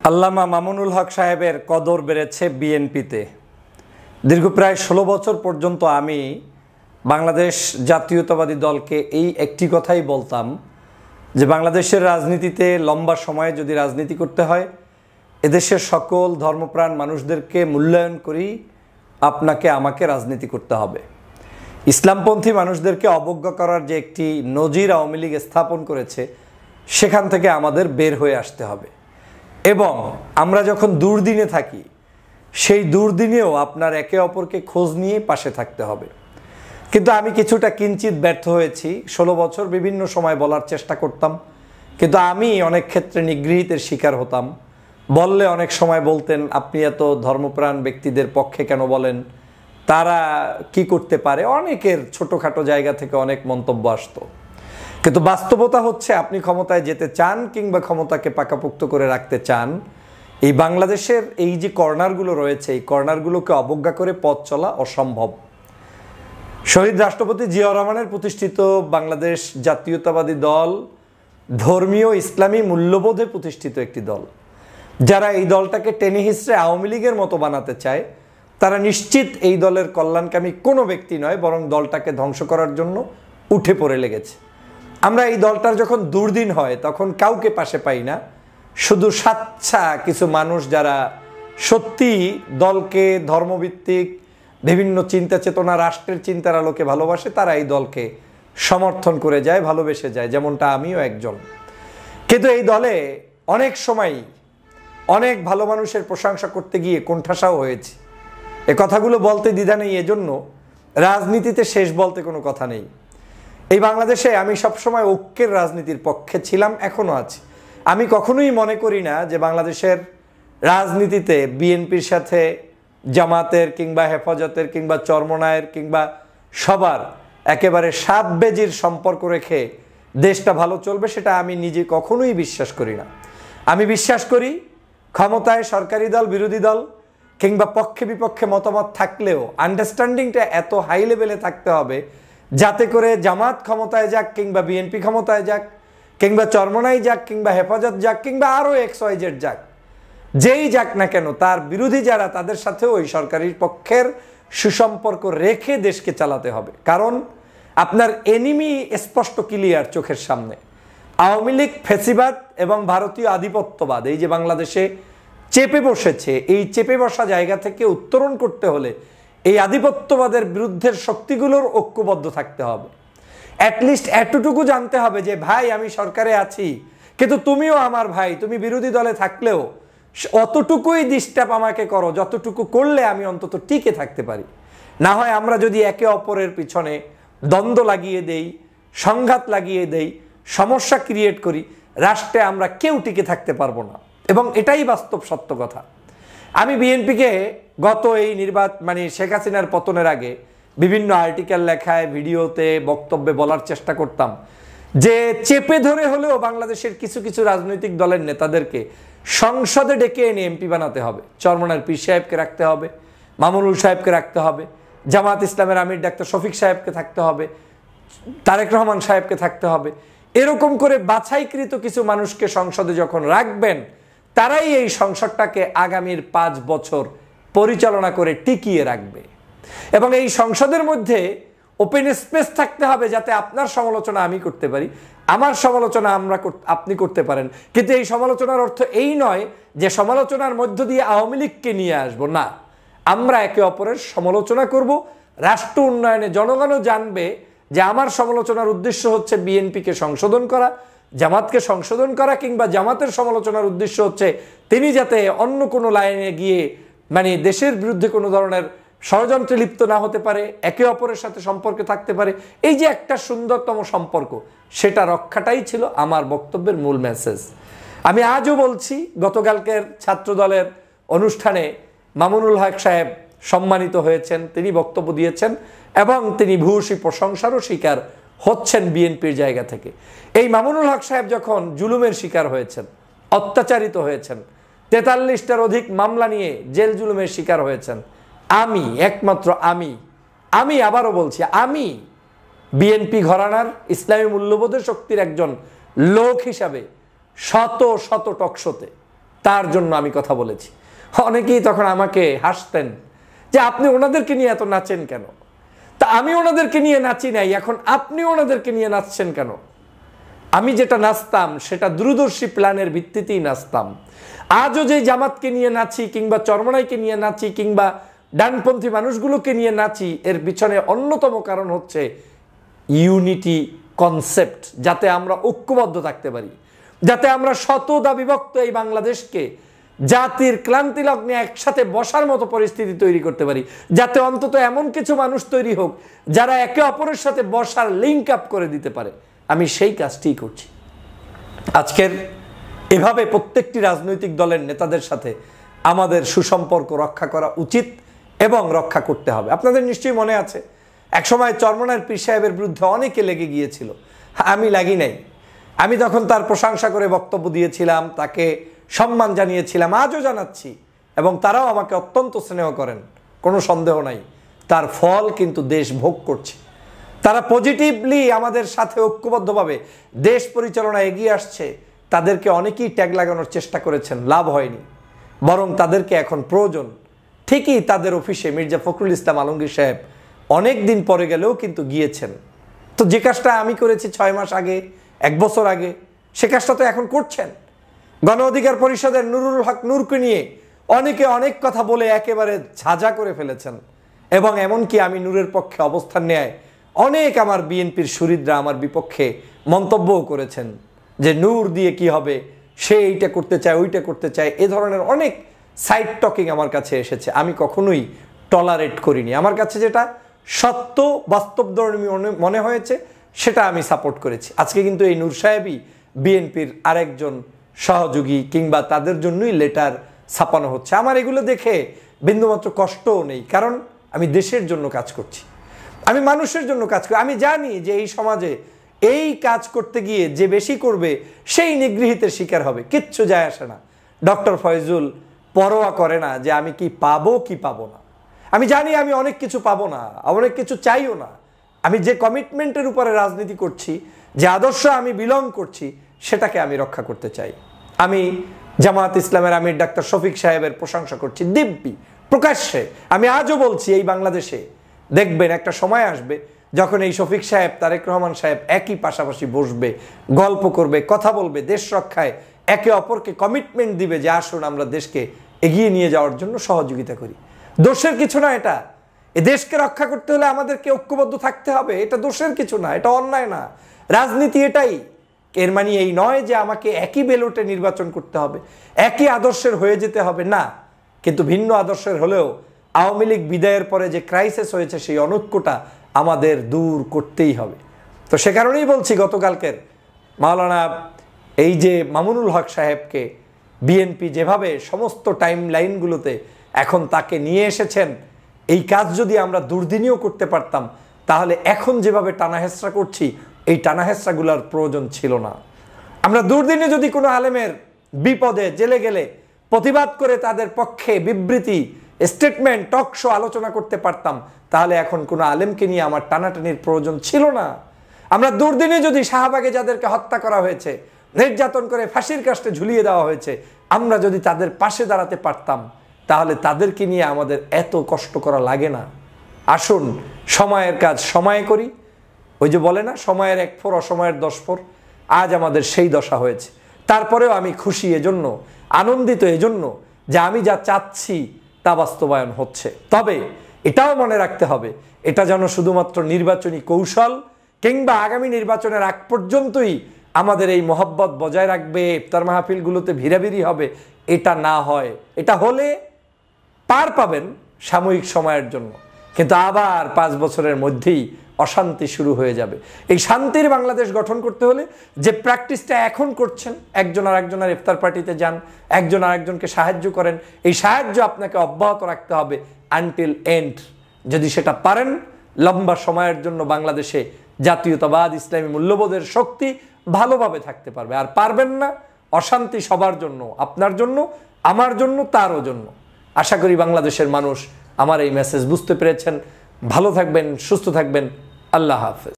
আল্লামা মামুনুল হক সাহেবের কদর বেড়েছে বিএনপিতে। দীর্ঘ প্রায় ১৬ বছর পর্যন্ত আমি বাংলাদেশ জাতীয়তাবাদী দলকে এই একটি কথাই বলতাম যে বাংলাদেশের রাজনীতিতে লম্বা সময়ে যদি রাজনীতি করতে হয় এদেশের সকল ধর্মপ্রাণ মানুষদেরকে মূল্যায়ন করেই আপনাকে আমাকে রাজনীতি করতে হবে। ইসলামপন্থী মানুষদেরকে অবজ্ঞা করার যে একটি নজির আওয়ামী লীগ স্থাপন করেছে সেখান থেকে আমাদের বের হয়ে আসতে হবে এবং আমরা যখন দুর্দিনে থাকি সেই দুর্দিনেও আপনার একে অপরকে খোঁজ নিয়ে পাশে থাকতে হবে। কিন্তু আমি কিছুটা কিঞ্চিত ব্যর্থ হয়েছি। ১৬ বছর বিভিন্ন সময় বলার চেষ্টা করতাম, কিন্তু আমি অনেক ক্ষেত্রে নিগৃহীতের শিকার হতাম। বললে অনেক সময় বলতেন আপনি এত ধর্মপ্রাণ ব্যক্তিদের পক্ষে কেন বলেন, তারা কি করতে পারে, অনেকের ছোটোখাটো জায়গা থেকে অনেক মন্তব্য আসতো। কিন্তু বাস্তবতা হচ্ছে আপনি ক্ষমতায় যেতে চান কিংবা ক্ষমতাকে পাকাপোক্ত করে রাখতে চান, এই বাংলাদেশের এই যে কর্নারগুলো রয়েছে এই কর্নারগুলোকে অবজ্ঞা করে পথ চলা অসম্ভব। শহীদ রাষ্ট্রপতি জিয়াউর রহমানের প্রতিষ্ঠিত বাংলাদেশ জাতীয়তাবাদী দল ধর্মীয় ইসলামী মূল্যবোধে প্রতিষ্ঠিত একটি দল। যারা এই দলটাকে টেনে হিসড়ে আওয়ামী লীগের মতো বানাতে চায় তারা নিশ্চিত এই দলের কল্যাণকামী কোনো ব্যক্তি নয়, বরং দলটাকে ধ্বংস করার জন্য উঠে পড়ে লেগেছে। আমরা এই দলটার যখন দুর্দিন হয় তখন কাউকে পাশে পাই না, শুধু স্বাচ্ছা কিছু মানুষ যারা সত্যি দলকে ধর্মভিত্তিক বিভিন্ন চিন্তা চেতনা রাষ্ট্রের চিন্তার আলোকে ভালোবাসে তারা এই দলকে সমর্থন করে যায়, ভালোবেসে যায়, যেমনটা আমিও একজন। কিন্তু এই দলে অনেক সময় অনেক ভালো মানুষের প্রশংসা করতে গিয়ে কোণঠাসাও হয়েছে। এ কথাগুলো বলতে দ্বিধা নেই, এজন্য রাজনীতিতে শেষ বলতে কোনো কথা নেই। এই বাংলাদেশে আমি সবসময় ঐক্যের রাজনীতির পক্ষে ছিলাম, এখনও আছি। আমি কখনোই মনে করি না যে বাংলাদেশের রাজনীতিতে বিএনপির সাথে জামাতের কিংবা হেফাজতের কিংবা চরমনায়ের কিংবা সবার একেবারে সাত বেজির সম্পর্ক রেখে দেশটা ভালো চলবে, সেটা আমি নিজে কখনোই বিশ্বাস করি না। আমি বিশ্বাস করি ক্ষমতায় সরকারি দল বিরোধী দল কিংবা পক্ষে বিপক্ষে মতামত থাকলেও আন্ডারস্ট্যান্ডিংটা এত হাই লেভেলে থাকতে হবে যাতে করে জামাত ক্ষমতায় যাক কিংবা বিএনপি ক্ষমতায় যাক কিংবা চরমনাই যাক কিংবা হেফাজত যাক কিংবা আরও XYZ যাক, যেই যাক না কেন তার বিরোধী যারা তাদের সাথেও ওই সরকারি পক্ষের সুসম্পর্ক রেখে দেশকে চালাতে হবে। কারণ আপনার এনিমি স্পষ্ট ক্লিয়ার চোখের সামনে। আওয়ামী লীগ ফ্যাসিবাদ এবং ভারতীয় আধিপত্যবাদ এই যে বাংলাদেশে চেপে বসেছে, এই চেপে বসা জায়গা থেকে উত্তরণ করতে হলে এই আধিপত্যবাদের বিরুদ্ধের শক্তিগুলোর ঐক্যবদ্ধ থাকতে হবে। অ্যাটলিস্ট এতটুকু জানতে হবে যে ভাই আমি সরকারে আছি কিন্তু তুমিও আমার ভাই, তুমি বিরোধী দলে থাকলেও অতটুকুই ডিস্টার্ব আমাকে করো যতটুকু করলে আমি অন্তত টিকে থাকতে পারি। না হয় আমরা যদি একে অপরের পিছনে দ্বন্দ্ব লাগিয়ে দেই, সংঘাত লাগিয়ে দেই, সমস্যা ক্রিয়েট করি, রাষ্ট্রে আমরা কেউ টিকে থাকতে পারবো না এবং এটাই বাস্তব সত্য কথা। আমি বিএনপিকে গত এই শেখ হাসিনার পতনের আগে বিভিন্ন আর্টিকেল লেখায় ভিডিওতে বক্তব্যে বলার চেষ্টা করতাম যে চেপে ধরে হলেও বাংলাদেশের কিছু কিছু রাজনৈতিক দলের নেতাদেরকে সংসদে ডেকে এনে এমপি বানাতে হবে। চরমনার পীর সাহেবকে রাখতে হবে, মামুনুল সাহেবকে রাখতে হবে, জামাত ইসলামের আমির ডাক্তার শফিক সাহেবকে থাকতে হবে, তারেক রহমান সাহেবকে থাকতে হবে। এরকম করে বাছাইকৃত কিছু মানুষকে সংসদে যখন রাখবেন তারাই এই সংসদটাকে আগামীর 5 বছর পরিচালনা করে টিকিয়ে রাখবে এবং এই সংসদের মধ্যে ওপেন স্পেস থাকতে হবে যাতে আপনার সমালোচনা আমি করতে পারি, আমার সমালোচনা আপনি করতে পারেন। কিন্তু এই সমালোচনার অর্থ এই নয় যে সমালোচনার মধ্য দিয়ে আওয়ামী লীগকে নিয়ে আসবো না, আমরা একে অপরের সমালোচনা করব। রাষ্ট্র উন্নয়নে জনগণও জানবে যে আমার সমালোচনার উদ্দেশ্য হচ্ছে বিএনপিকে সংশোধন করা, জামাতকে সংশোধন করা, কিংবা জামাতের সমালোচনার উদ্দেশ্য হচ্ছে তিনি যাতে অন্য কোনো লাইনে গিয়ে দেশের বিরুদ্ধে কোনো ধরনের ষড়যন্ত্রে লিপ্ত না হতে পারে, একে অপরের সাথে সম্পর্কে থাকতে পারে। এই যে একটা সুন্দরতম সম্পর্ক, সেটা রক্ষাটাই ছিল আমার বক্তব্যের মূল মেসেজ। আমি আজও বলছি, গতকালকের ছাত্রদলের অনুষ্ঠানে মামুনুল হক সাহেব সম্মানিত হয়েছেন, তিনি বক্তব্য দিয়েছেন এবং তিনি ভূয়সী প্রশংসারও শিকার হচ্ছেন বিএনপির জায়গা থেকে। এই মামুনুল হক সাহেব যখন জুলুমের শিকার হয়েছেন, অত্যাচারিত হয়েছেন, 43টার অধিক মামলা নিয়ে জেল জুলুমের শিকার হয়েছেন, আমি একমাত্র আমি আবারও বলছি, আমি বিএনপি ঘরানার ইসলামী মূল্যবোধের শক্তির একজন লোক হিসাবে শত শত টকশোতে তার জন্য আমি কথা বলেছি। অনেকেই তখন আমাকে হাসতেন যে আপনি ওনাদেরকে নিয়ে এত নাচেন কেন? তা আমি ওনাদেরকে নিয়ে নাচি নাই, এখন আপনি ওনাদেরকে নিয়ে নাচছেন কেন? আমি যেটা নাচতাম সেটা দূরদর্শী প্ল্যানের ভিত্তিতেই নাচতাম। আজও যে জামাতকে নিয়ে নাচি কিংবা চরমনাইকে নিয়ে নাচি কিংবা ডানপন্থী মানুষগুলোকে নিয়ে নাচি, এর পিছনে অন্যতম কারণ হচ্ছে ইউনিটি কনসেপ্ট, যাতে আমরা ঐক্যবদ্ধ থাকতে পারি, যাতে আমরা শতদা বিভক্ত এই বাংলাদেশকে জাতির ক্লান্তি লগ্নে একসাথে বসার মতো পরিস্থিতি তৈরি করতে পারি, যাতে অন্তত এমন কিছু মানুষ তৈরি হোক যারা একে অপরের সাথে বসার লিঙ্ক আপ করে দিতে পারে। আমি সেই কাজটিই করছি। আজকের এভাবে প্রত্যেকটি রাজনৈতিক দলের নেতাদের সাথে আমাদের সুসম্পর্ক রক্ষা করা উচিত এবং রক্ষা করতে হবে। আপনাদের নিশ্চয়ই মনে আছে একসময় চরমনাইয়ের পীর সাহেবের বিরুদ্ধে অনেকে লেগে গিয়েছিল, আমি লাগি নাই। আমি তখন তার প্রশংসা করে বক্তব্য দিয়েছিলাম, তাকে সম্মান জানিয়েছিলাম, আজও জানাচ্ছি, এবং তারাও আমাকে অত্যন্ত স্নেহ করেন, কোনো সন্দেহ নাই। তার ফল কিন্তু দেশ ভোগ করছে। তারা পজিটিভলি আমাদের সাথে ঐক্যবদ্ধভাবে দেশ পরিচালনায় এগিয়ে আসছে। তাদেরকে অনেকেই ট্যাগ লাগানোর চেষ্টা করেছেন, লাভ হয়নি, বরং তাদেরকে এখন প্রয়োজন। ঠিকই তাদের অফিসে মির্জা ফখরুল ইসলাম আলমগীর সাহেব অনেক দিন পরে গেলেও কিন্তু গিয়েছেন। তো যে কাজটা আমি করেছি 6 মাস আগে, 1 বছর আগে, সে কাজটা তো এখন করছেন। গণ অধিকার পরিষদের নুরুল হক নূরকে নিয়ে অনেকে অনেক কথা বলে একেবারে ঝাঁঝা করে ফেলেছেন, এবং এমনকি আমি নূরের পক্ষে অবস্থান নেয় অনেক আমার বিএনপির শরীররা আমার বিপক্ষে মন্তব্যও করেছেন যে নূর দিয়ে কি হবে, সে এইটা করতে চায়, ওইটা করতে চায়। এ ধরনের অনেক সাইড টকিং আমার কাছে এসেছে, আমি কখনোই টলারেট করিনি। আমার কাছে যেটা সত্য বাস্তবধর্মী মনে হয়েছে সেটা আমি সাপোর্ট করেছি। আজকে কিন্তু এই নূর সাহেবই বিএনপির আরেকজন সহযোগী, কিংবা তাদের জন্যই লেটার ছাপানো হচ্ছে। আমার এগুলো দেখে বিন্দুমাত্র কষ্টও নেই, কারণ আমি দেশের জন্য কাজ করছি, আমি মানুষের জন্য কাজ করি। আমি জানি যে এই সমাজে এই কাজ করতে গিয়ে যে বেশি করবে সেই নিগৃহীতের শিকার হবে, কিচ্ছু যায় আসে না। ডক্টর ফয়জুল পরোয়া করে না যে আমি কি পাবো কি পাবো না। আমি জানি আমি অনেক কিছু পাবো না, অনেক কিছু চাইও না। আমি যে কমিটমেন্টের উপরে রাজনীতি করছি, যে আদর্শ আমি বিলং করছি, সেটাকে আমি রক্ষা করতে চাই। আমি জামাত ইসলামের আমির ডাক্তার শফিক সাহেবের প্রশংসা করছি দিব্যি, প্রকাশ্যে। আমি আজও বলছি, এই বাংলাদেশে দেখবেন একটা সময় আসবে যখন এই শফিক সাহেব, তারেক রহমান সাহেব একই পাশাপাশি বসবে, গল্প করবে, কথা বলবে, দেশ রক্ষায় একে অপরকে কমিটমেন্ট দিবে যে আসুন আমরা দেশকে এগিয়ে নিয়ে যাওয়ার জন্য সহযোগিতা করি। দোষের কিছু না এটা, এ দেশকে রক্ষা করতে হলে আমাদেরকে ঐক্যবদ্ধ থাকতে হবে, এটা দোষের কিছু না, এটা অন্যায় না। রাজনীতি এটাই। এর মানে এই নয় যে আমাকে একই ব্যালটে নির্বাচন করতে হবে, একই আদর্শের হয়ে যেতে হবে, না। কিন্তু ভিন্ন আদর্শের হলেও আওয়ামী লীগ বিদায়ের পরে যে ক্রাইসিস হয়েছে, সেই অনৈক্যটা আমাদের দূর করতেই হবে। তো সে কারণেই বলছি, গতকালকের মাওলানা এই যে মামুনুল হক সাহেবকে বিএনপি যেভাবে সমস্ত টাইম লাইনগুলোতে এখন তাকে নিয়ে এসেছেন, এই কাজ যদি আমরা দুর্দিনেও করতে পারতাম, তাহলে এখন যেভাবে টানাহেসরা করছি, এই টানাহেসরাগুলোর প্রয়োজন ছিল না। আমরা দুর্দিনে যদি কোনো আলেমের বিপদে জেলে গেলে প্রতিবাদ করে তাদের পক্ষে বিবৃতি, স্টেটমেন্ট, টক শো আলোচনা করতে পারতাম, তাহলে এখন কোনো আলেমকে নিয়ে আমার টানাটানির প্রয়োজন ছিল না। আমরা দুর্দিনে যদি শাহবাগে যাদেরকে হত্যা করা হয়েছে, নির্যাতন করে ফাঁসির কাস্টে ঝুলিয়ে দেওয়া হয়েছে, আমরা যদি তাদের পাশে দাঁড়াতে পারতাম, তাহলে তাদেরকে নিয়ে আমাদের এত কষ্ট করা লাগে না। আসুন সময়ের কাজ সময়ে করি। ওই যে বলে না, সময়ের 1 ফোর অসময়ের 10 ফোর। আজ আমাদের সেই দশা হয়েছে। তারপরেও আমি খুশি এজন্য, আনন্দিত এজন্য যে আমি যা চাচ্ছি তা বাস্তবায়ন হচ্ছে। তবে এটাও মনে রাখতে হবে, এটা যেন শুধুমাত্র নির্বাচনী কৌশল কিংবা আগামী নির্বাচনের আগ পর্যন্তই আমাদের এই মহব্বত বজায় রাখবে, ইফতার মাহফিলগুলোতে ভিড়াভিড়ি হবে, এটা না হয়। এটা হলে পার পাবেন সাময়িক সময়ের জন্য, কিন্তু আবার 5 বছরের মধ্যেই অশান্তি শুরু হয়ে যাবে। এই শান্তির বাংলাদেশ গঠন করতে হলে যে প্র্যাকটিসটা এখন করছেন, একজন আর একজনের ইফতার পার্টিতে যান, একজন আর একজনকে সাহায্য করেন, এই সাহায্য আপনাকে অব্যাহত রাখতে হবে আনটিল এন্ড। যদি সেটা পারেন, লম্বা সময়ের জন্য বাংলাদেশে জাতীয়তাবাদ, ইসলামী মূল্যবোধের শক্তি ভালোভাবে থাকতে পারবে। আর পারবেন না, অশান্তি সবার জন্য, আপনার জন্য, আমার জন্য, তারও জন্য। আশা করি বাংলাদেশের মানুষ আমার এই মেসেজ বুঝতে পেরেছেন। ভালো থাকবেন, সুস্থ থাকবেন। আল্লাহ হাফেজ।